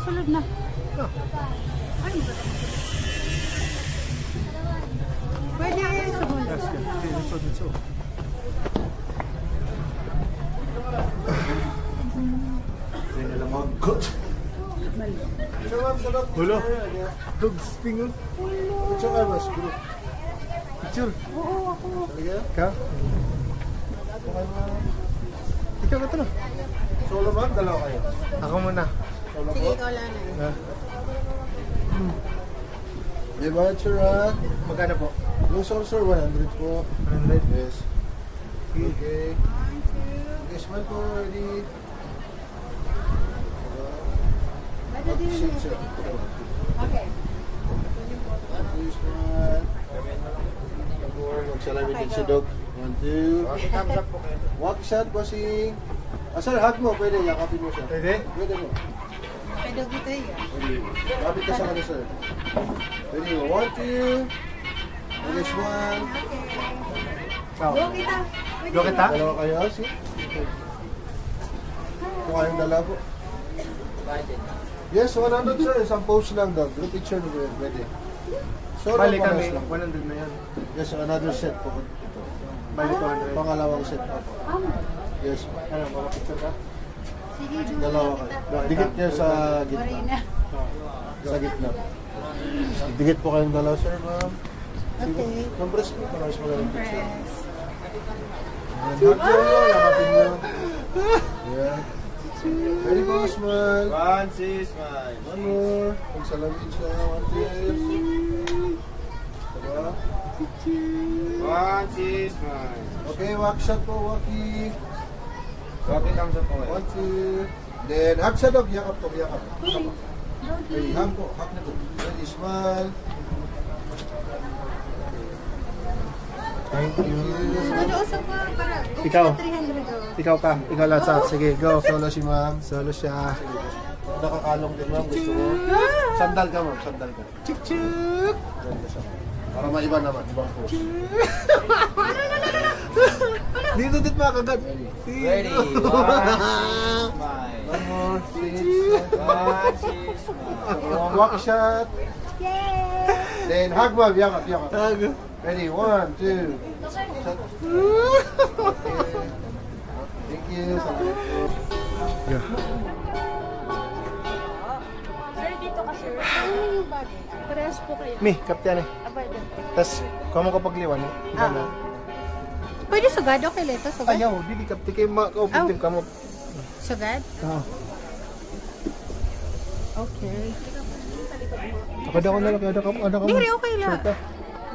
sulod na. Ay, pwede sulod. Dito. Hindi nila mag-gut. Hulo. Dogs pingon. Picture ka ba? Picture? Oo, ako. Ka? Ikaw ka ito na. Solo ba? Dalawa kayo? Ako muna. Sige, ikaw lang na. Diba, Chura? Magkano po? Yung solo sir, 100 po. 100? Yes. Okay. Okay, smile po. Ready? Okay. Please, smile. Mag-celebrate si Dog. 1, 2. Thumbs up po kayo. Walk shot, bossing. Sir, hug mo. Pwede, yakapin mo siya. Pwede? Pwede mo. Pwede kita yun. Pwede. Kapit ka sa kanya, sir. Pwede mo. 1, 2. Next one. Go kita. Go kita? Dalawa kayo, si? Kung kayong dalawa po. Yes, 100 sir. Isang pose lang, Dog. Group picture mo. Pwede. Bali kami, 100 na yan. Yes, another set po. Bali 200. Pangalawang set po. Yes. Ano, mga picture ka? Sige, Dalawa kayo. Dikit niya sa gitna. Marina. Sa gitna. Dikit po kayong dalawa, sir, ma'am. Okay. Compress po. Maraming magaling picture. Press. Hug nyo, yakapin nyo. Yeah. Ready po, smile. 1, 6, smile. One more. Pagsalamit siya. 1, 2. Diba? 1, 6, smile. Okay, walk shot po, walkie. Okay, thumbs up po kayo. 1, 2. Then, hug sa Dog. Yakap po, yakap. Ready, hug po. Hug na po. Ready, smile. Thank you. Ano, usap ko para. Ikaw. 300 go. Ikaw ka. Ikaw lasa. Sige, go. Solo si ma'am. Solo siya. Nakakalong din ma'am. Gusto mo? Sandal ka ma'am. Sandal ka. Chuk chuk. Ganda siya. Para maiba naman. Ibang pose. Dito dit makagat. Ready? 1, 6, smile. One more. 6. 1, 6, smile. Walk shot. Yay! Then hug ma'am. Yakap, yakap. Tago. Ready? 1, 2. Shot. Thank you. Salamat po. Yeah. Sir, dito ka, sir. Ano yung bag? Parehas po kayo. Mi, kaptyan eh. Abay, dito. Tas, kamo ko pagliwan eh. Ah. Pwede sugad? Okay, Leto, sugad? Ayaw, di kapti kayo makaupin kamo. Sugad? Ah. Okay. Kada ko na lang, kada ko. Hindi, okay lang.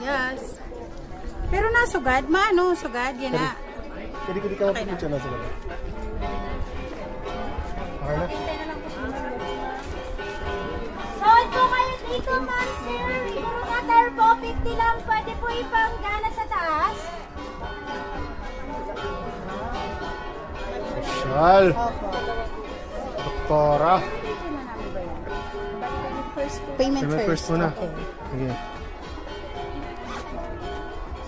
Yes. Pero nasugad, maano, sugad, yan na. Kadi ka Okay na. picture na sila. Okay na? Sold po kayo dito, ma'am, sir. Siguro na turbo 50 lang. Pwede po ipanggana sa taas. Social. Opo. Doktora. Payment Payment first first. muna. Okay. Sige.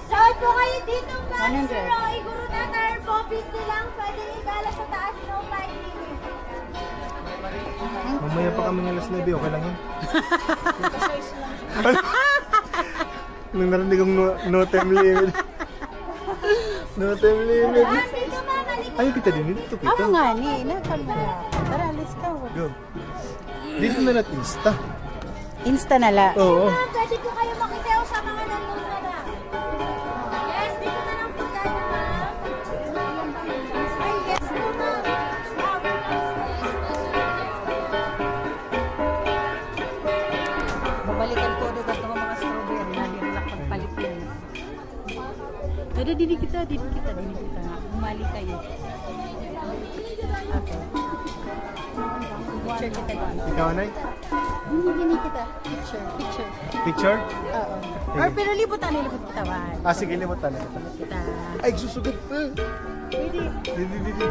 Sold po kayo dito, ma'am, 100. sir. Siguro na turbo 50 lang. Pwede igala sa taas. No 5 minutes. Mamaya pa kami ng alas 9, okay lang yun. Nung narinig kong no time limit. No time limit. Ma'am, dito, ma'am. Halika. Ay, kita din. Dito kita. Ako nga ni, nakalma na. Tara, alis ka. Go. Dito na natin insta. Insta na la. Oo. Ma'am, pwede po kayo makitaw sa mga nandun na. Yes, dito na lang po tayo, ma'am. Ay, yes po, ma'am. Babalikan ko doon at mga strawberry na nilak pagpalit yun. Pero dini kita. Bumali kayo. Okay. Picture kita doon. Ikaw, Nay? Dini kita. Picture. Picture? Oo. Or pero libutan tawan. Ah, sige, limutan na. Kita. Ay, susugod. Pwede. Di.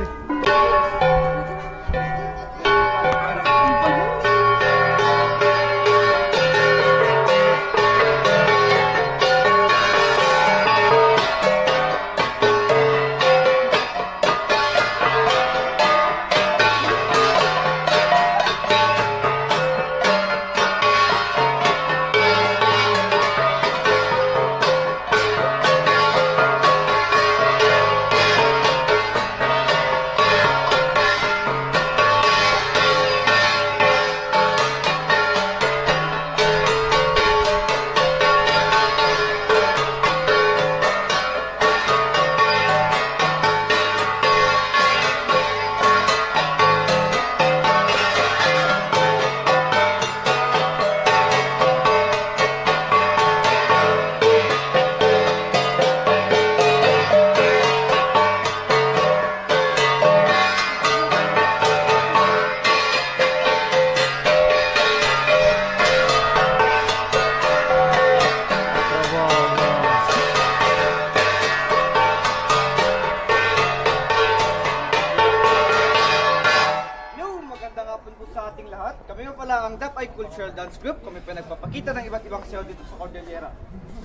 pala ang Dapay Cultural Dance Group. Kami pa nagpapakita ng iba't ibang sayaw dito sa Cordillera.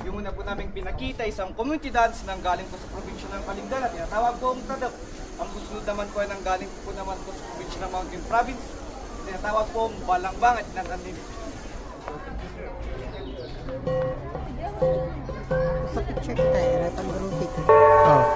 Yung una po namin pinakita isang community dance nang galing po sa probinsya ng Kalinga na tinatawag po ang Tadap. Ang susunod naman po ay nang galing po naman po sa probinsya ng Mountain Province. Tinatawag po ang Balangbang at tinatanim. Sa picture kita, right ang grutik. Oh.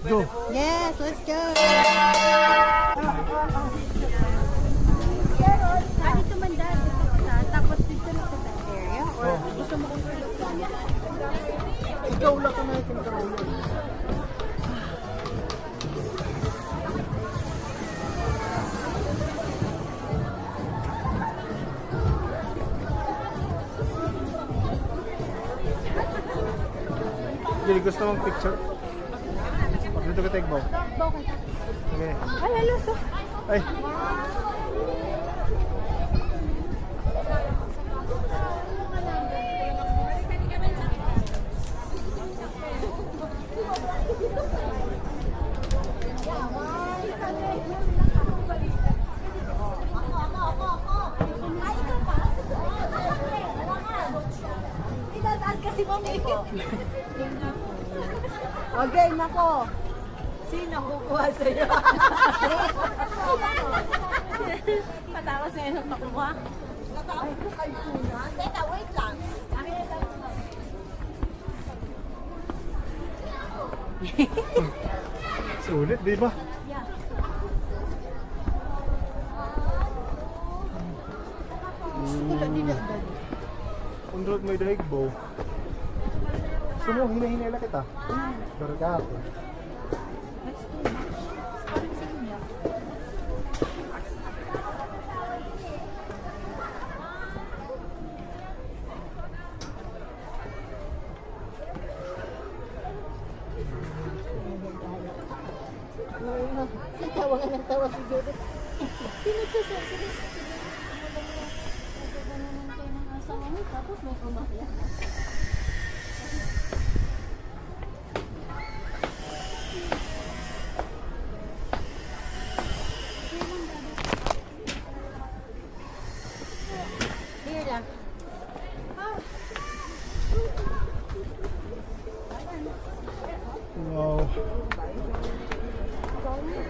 Go. Yes, let's go. Dito man dahil tapos dito na sa area or gusto mo kong Ikaw lang kung natin karoon. Jadi gusto mong picture? Dito ka take bow. Okay. Ay, halos. Ay. Kasi mami ko. Okay, nako. Sino kukuha sa'yo? Patawa sa'yo nang makuha. Ay, kuna. Teka, wait lang. Sulit, di ba? Undrot mo yung bow. Gusto mo, hina-hinala kita. Pero ka ako. Tawa ka ng tawa si Judith. Pinagsasabi. Tapos may umakya. Here lang. Wow.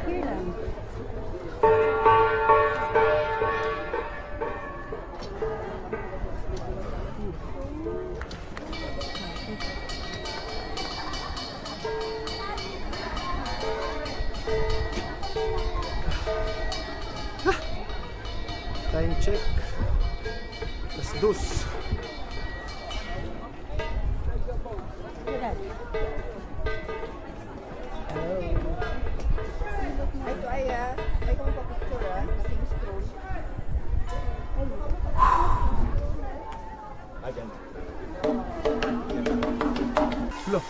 Here lang. Time check. Let's do this. Ito ay kung pa-picture kasing scroll. Hello.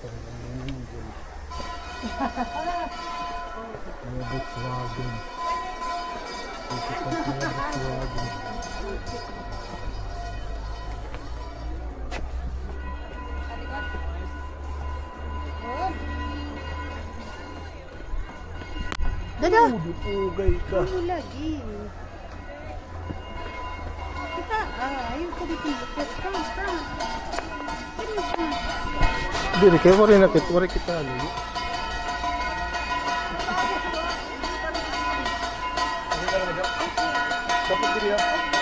Mga Volkswagen. Ito pa mga Volkswagen. Dada! Dupugay ka. Ano lagi? Kita, ayun ko dito. Strong. Dili kayo mo rin nakit. Wari kita ano. Dapat dili ah.